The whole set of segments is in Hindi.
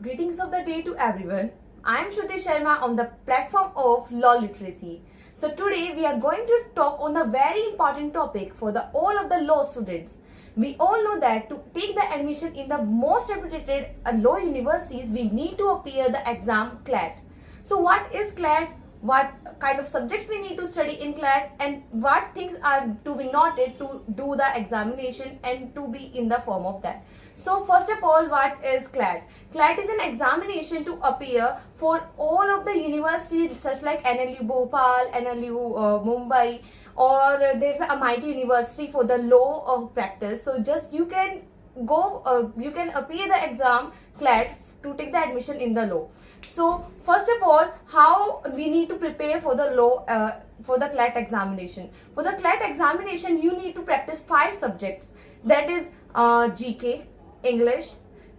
Greetings of the day to everyone. I am Shruti Sharma on the platform of Law Literacy. So today we are going to talk on a very important topic for all of the law students. We all know that to take the admission in the most reputed law universities, we need to appear the exam CLAT. So what is CLAT? What kind of subjects we need to study in CLAT, and what things are to be noted to do the examination and to be in the form of that. So first of all, what is CLAT? CLAT is an examination to appear for all of the universities such like NLU Bhopal, NLU Mumbai, or there's a MIT University for the law of practice. So just you can go, you can appear the exam CLAT to take the admission in the law. So first of all, how we need to prepare for the law, for the CLAT examination. For the CLAT examination, you need to practice 5 subjects. That is GK, English.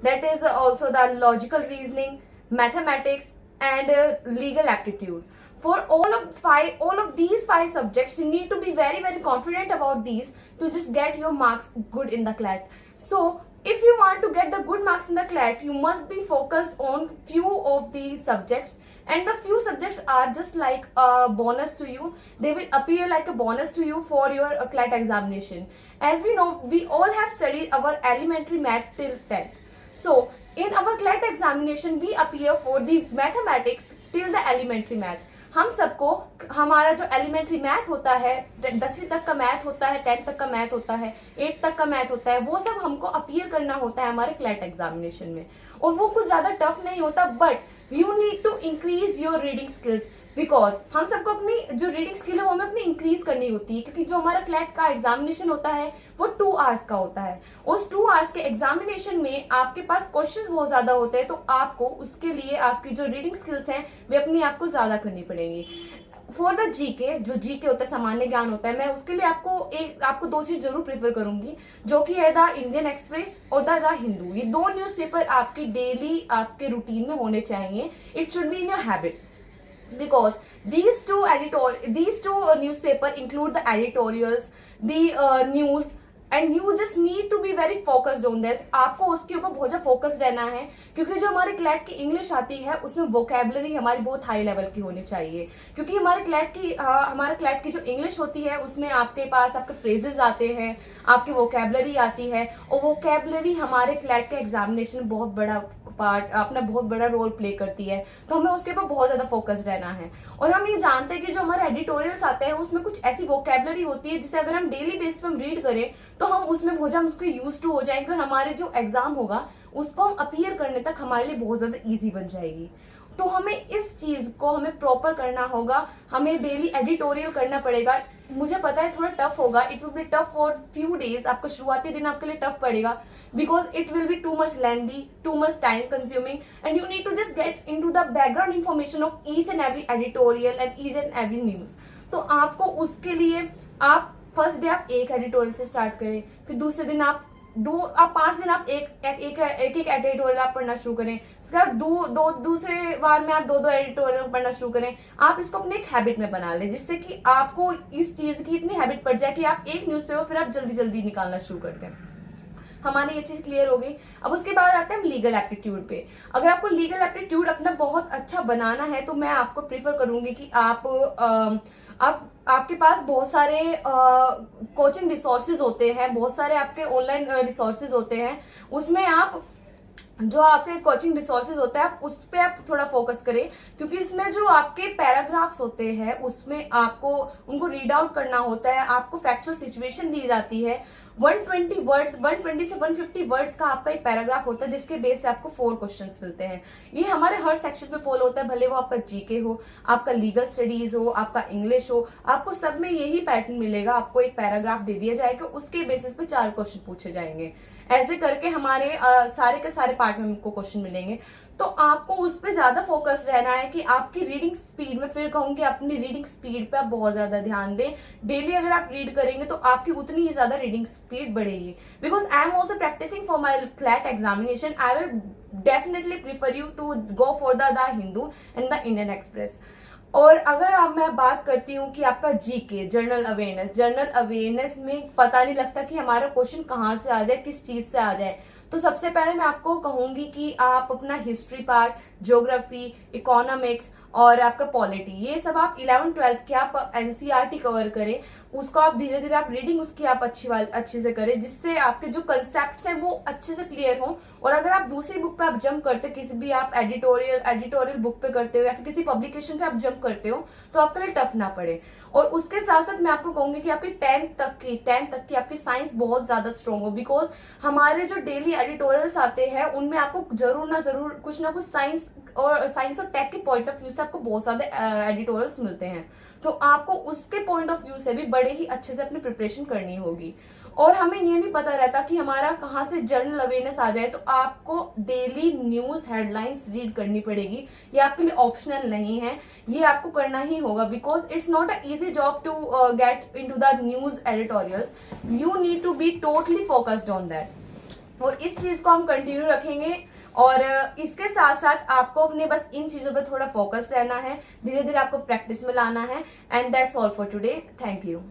That is also the logical reasoning, mathematics, and legal aptitude. For all of these 5 subjects, you need to be very confident about these to just get your marks good in the CLAT. So if you want to get the good marks in the CLAT, you must be focused on few of these subjects, and the few subjects are just like a bonus to you. They will appear like a bonus to you for your CLAT examination. As we know, we all have studied our elementary math till 10th. So in our CLAT examination, we appear for the mathematics till the elementary math. हम सबको हमारा जो एलिमेंट्री मैथ होता है, 10वीं तक का मैथ होता है, 10th तक का मैथ होता है, 8th तक का मैथ होता है, वो सब हमको अपीयर करना होता है हमारे क्लैट एग्जामिनेशन में. और वो कुछ ज्यादा टफ नहीं होता, but you need to increase your reading skills, because हम सबको अपनी जो रीडिंग स्किल है वो हमें अपनी इंक्रीज करनी होती है, क्योंकि जो हमारा क्लैट का एग्जामिनेशन होता है वो 2 आवर्स का होता है. उस 2 आवर्स के एग्जामिनेशन में आपके पास क्वेश्चंस बहुत ज्यादा होते हैं, तो आपको उसके लिए आपकी जो रीडिंग स्किल्स हैं वे अपनी आपको ज्यादा करनी पड़ेंगी. फॉर द जीके, जो जीके होता है, सामान्य ज्ञान होता है, मैं उसके लिए आपको 2 चीज जरूर प्रेफर करूंगी, जो कि है द इंडियन एक्सप्रेस और द हिंदू. ये 2 न्यूज़पेपर आपकी डेली आपके रूटीन में होने चाहिए. It should be in your habit, because these two newspaper include the editorials, the news, and you just need to be very focused on this. आपको उसके ऊपर बहुत ज्यादा फोकस रहना है, क्योंकि जो हमारे क्लैट की इंग्लिश आती है उसमें वोकेबलरी हमारी बहुत हाई लेवल की होनी चाहिए, क्योंकि हमारे क्लैट की जो इंग्लिश होती है उसमें आपके पास आपके फ्रेजेस आते हैं, आपकी वोकेबलरी आती है, और वोकेबलरी हमारे क्लैट के एग्जामिनेशन में बहुत बड़ा पार्ट, अपना बहुत बड़ा रोल प्ले करती है. तो हमें उसके ऊपर बहुत ज्यादा फोकस रहना है. और हम ये जानते हैं कि जो हमारे एडिटोरियल्स आते हैं उसमें कुछ ऐसी वोकेबलरी होती है जिसे अगर हम डेली बेसिस पे हम रीड करें तो हम उसमें बहुत ज्यादा उसको यूज टू हो जाएंगे, और हमारे जो एग्जाम होगा उसको हम अपीयर करने तक हमारे लिए बहुत ज्यादा ईजी बन जाएगी. तो हमें इस चीज को हमें प्रॉपर करना होगा, हमें डेली एडिटोरियल करना पड़ेगा. मुझे पता है थोड़ा टफ होगा, it will be tough for few days. आपका शुरुआती दिन आपके लिए टफ पड़ेगा, because it will be too much lengthy, too much time consuming, and you need to just get into the background information of each and every editorial and each and every news. तो आपको उसके लिए आप फर्स्ट डे आप एक एडिटोरियल से स्टार्ट करें, फिर दूसरे दिन आप 5 दिन आप एक एडिटोरियल आप पढ़ना शुरू करें, उसके बाद दूसरे बार में आप 2 एडिटोरियल पढ़ना शुरू करें. आप इसको अपने एक हैबिट में बना लें, जिससे कि आपको इस चीज की इतनी हैबिट पड़ जाए कि आप एक न्यूज़पेपर फिर आप जल्दी निकालना शुरू कर दें. हमारी ये चीज क्लियर हो गई. अब उसके बाद आते हैं हम लीगल एप्टीट्यूड पे. अगर आपको लीगल एप्टीट्यूड अपना बहुत अच्छा बनाना है तो मैं आपको प्रीफर करूंगी कि आपके पास बहुत सारे कोचिंग रिसोर्सेज होते हैं, बहुत सारे आपके ऑनलाइन रिसोर्सेज होते हैं. उसमें आप जो आपके कोचिंग रिसोर्सेज होता है आप उस पे आप थोड़ा फोकस करें, क्योंकि इसमें जो आपके पैराग्राफ्स होते हैं उसमें आपको उनको रीड आउट करना होता है. आपको फैक्चुअल सिचुएशन दी जाती है. 120 वर्ड्स, 120 से 150 वर्ड्स का आपका एक पैराग्राफ होता है, जिसके बेस से आपको 4 क्वेश्चंस मिलते हैं. ये हमारे हर सेक्शन पे फॉलो होता है, भले वो आपका जीके हो, आपका लीगल स्टडीज हो, आपका इंग्लिश हो, आपको सब में यही पैटर्न मिलेगा. आपको एक पैराग्राफ दे दिया जाएगा, उसके बेसिस पे 4 क्वेश्चन पूछे जाएंगे. ऐसे करके हमारे सारे के सारे पार्ट में हमको क्वेश्चन मिलेंगे. तो आपको उस पर ज्यादा फोकस रहना है कि आपकी रीडिंग स्पीड में, फिर कहूंगी अपनी रीडिंग स्पीड पे आप बहुत ज्यादा ध्यान दें. डेली अगर आप रीड करेंगे तो आपकी उतनी ही ज्यादा रीडिंग स्पीड बढ़ेगी. Because I am also practising for my CLAT examination. I will definitely prefer you to go for the Hindu and the Indian Express. और अगर अब मैं बात करती हूँ कि आपका जीके, जनरल अवेयरनेस में पता नहीं लगता कि हमारा क्वेश्चन कहाँ से आ जाए, किस चीज से आ जाए. तो सबसे पहले मैं आपको कहूंगी कि आप अपना हिस्ट्री पार्ट, ज्योग्राफी, इकोनॉमिक्स और आपका पॉलिटी, ये सब आप 11th-12th के आप एनसीईआरटी कवर करें। उसको आप धीरे धीरे आप रीडिंग उसकी आप अच्छे से करें, जिससे आपके जो कंसेप्ट हैं वो अच्छे से क्लियर हो। और अगर आप दूसरी बुक पे आप जंप करते, किसी भी आप एडिटोरियल बुक पे करते हो या फिर किसी पब्लिकेशन पे आप जंप करते हो, तो आपके लिए टफ ना पड़े। और उसके साथ साथ मैं आपको कहूंगी कि आपकी 10th तक की आपकी साइंस बहुत ज्यादा स्ट्रांग हो, बिकॉज हमारे जो डेली एडिटोरियल्स आते हैं उनमें आपको जरूर कुछ ना कुछ साइंस और टेक के पॉइंट ऑफ व्यू से आपको बहुत ज्यादा एडिटोरियल्स मिलते हैं। तो आपको उसके पॉइंट ऑफ व्यू से भी बड़े ही अच्छे से अपनी प्रिपरेशन करनी होगी। और हमें ये नहीं पता रहता कि हमारा कहाँ से जनरल अवेयरनेस आ जाए, तो आपको डेली न्यूज हेडलाइंस रीड करनी पड़ेगी। ये आपके लिए ऑप्शनल नहीं है, ये आपको करना ही होगा, because it's not a easy job to get into the news editorials. You need to be totally focused on that. और इस चीज को हम कंटिन्यू रखेंगे। और इसके साथ साथ आपको अपने बस इन चीजों पे थोड़ा फोकस रहना है, धीरे धीरे आपको प्रैक्टिस में लाना है। And that's all for today. Thank you.